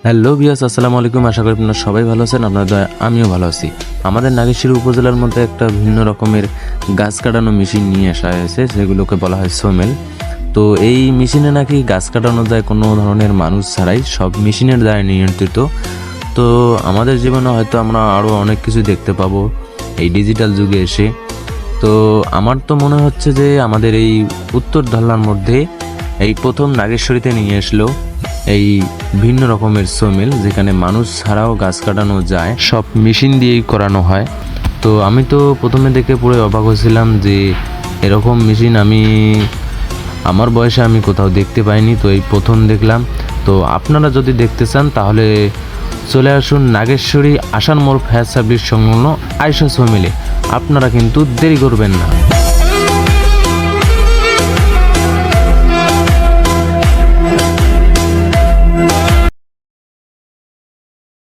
Hello viewers, আসসালামু আলাইকুম। আশা করি আপনারা সবাই ভালো আছেন। আপনাদের দয়ায় আমিও ভালো আছি। আমাদের নাগেশ্বরী উপজেলার মধ্যে একটা ভিন্ন রকমের গাছ কাটানো মেশিন নিয়ে আসা হয়েছে, যেগুলোকে বলা হয় সোমেল। তো এই মেশিনে নাকি গাছ কাটানো যায় কোনো ধরনের মানুষ ছাড়াই, সব মেশিনের দ্বারা নিয়ন্ত্রিত। তো আমাদের জীবনে হয়তো আমরা আরও অনেক কিছু দেখতে পাবো এই ডিজিটাল যুগে এসে। তো আমার তো মনে হচ্ছে যে আমাদের এই উত্তর ধল্লার মধ্যে এই প্রথম নাগেশ্বরীতে নিয়ে আসলো এই ভিন্ন রকমের সোমেল, যেখানে মানুষ ছাড়াও গাছ কাটানো যায়, সব মেশিন দিয়েই করানো হয়। তো আমি তো প্রথমে দেখে পুরো অবাক হয়েছিলাম যে এরকম মেশিন আমি আমার বয়সে আমি কোথাও দেখতে পাইনি। তো এই প্রথম দেখলাম। তো আপনারা যদি দেখতে চান তাহলে চলে আসুন নাগেশ্বরী আসান মোড় ফায়ার সার্ভিস সংলগ্ন আয়শা সোমেলে। আপনারা কিন্তু দেরি করবেন না।